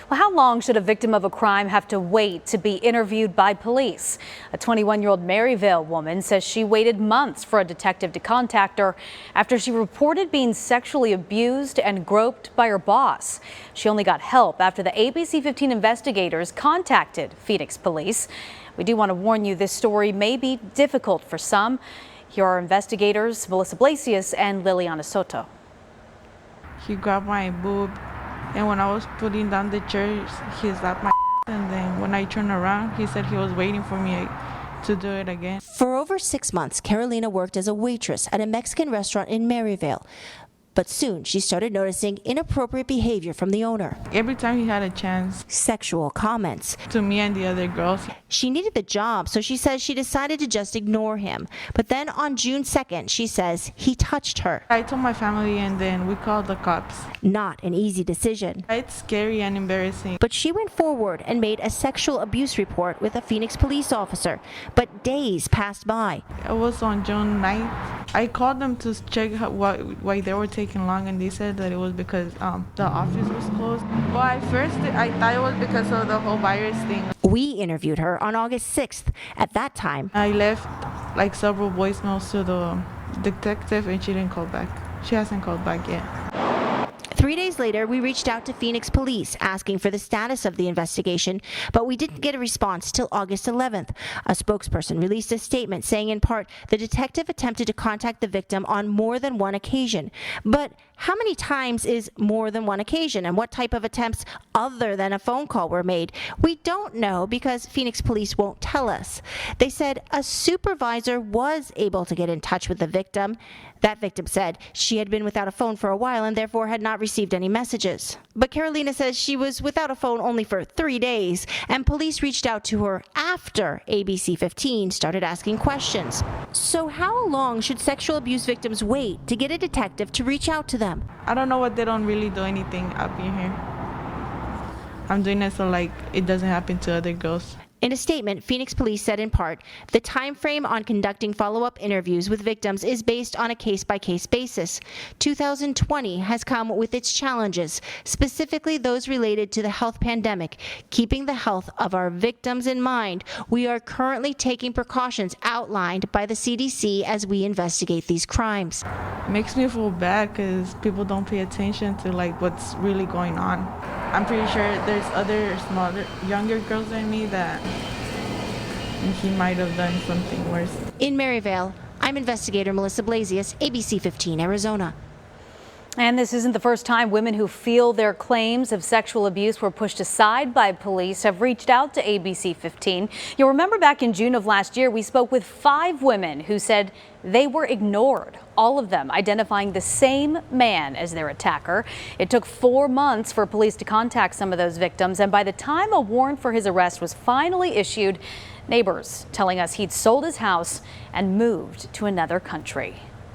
Well, how long should a victim of a crime have to wait to be interviewed by police? A 21-year-old Maryvale woman says she waited months for a detective to contact her after she reported being sexually abused and groped by her boss. She only got help after the ABC 15 investigators contacted Phoenix police. We do want to warn you, this story may be difficult for some. Here are investigators Melissa Blasius and Liliana Soto. He grabbed my boob, and when I was putting down the chair, he slapped my and then when I turned around, he said he was waiting for me to do it again. For over 6 months, Carolina worked as a waitress at a Mexican restaurant in Maryvale. But soon she started noticing inappropriate behavior from the owner. Every time he had a chance. Sexual comments. To me and the other girls. She needed the job, so she says she decided to just ignore him. But then on June 2nd, she says he touched her. I told my family and then we called the cops. Not an easy decision. It's scary and embarrassing. But she went forward and made a sexual abuse report with a Phoenix police officer. But days passed by. It was on June 9th. I called them to check why they were taking long, and they said that it was because the office was closed. Well, at first I thought it was because of the whole virus thing. We interviewed her on August 6th. At that time, I left like several voicemails to the detective and she didn't call back. She hasn't called back yet. 3 days later, we reached out to Phoenix police asking for the status of the investigation, but we didn't get a response till August 11th. A spokesperson released a statement saying in part the detective attempted to contact the victim on more than one occasion. But how many times is more than one occasion, and what type of attempts other than a phone call were made? We don't know because Phoenix police won't tell us. They said a supervisor was able to get in touch with the victim. That victim said she had been without a phone for a while and therefore had not received any messages. But Carolina says she was without a phone only for 3 days, and police reached out to her after ABC 15 started asking questions. So how long should sexual abuse victims wait to get a detective to reach out to them? I don't know what they don't really do anything up in here. I'm doing it so like it doesn't happen to other girls. In a statement, Phoenix police said in part, the time frame on conducting follow-up interviews with victims is based on a case-by-case basis. 2020 has come with its challenges, specifically those related to the health pandemic. Keeping the health of our victims in mind, we are currently taking precautions outlined by the CDC as we investigate these crimes. It makes me feel bad because people don't pay attention to like what's really going on. I'm pretty sure there's other smaller, younger girls than me that he might have done something worse. In Maryvale, I'm investigator Melissa Blasius, ABC 15, Arizona. And this isn't the first time women who feel their claims of sexual abuse were pushed aside by police have reached out to ABC 15. You'll remember back in June of last year, we spoke with 5 women who said they were ignored, all of them identifying the same man as their attacker. It took 4 months for police to contact some of those victims, and by the time a warrant for his arrest was finally issued, neighbors telling us he'd sold his house and moved to another country.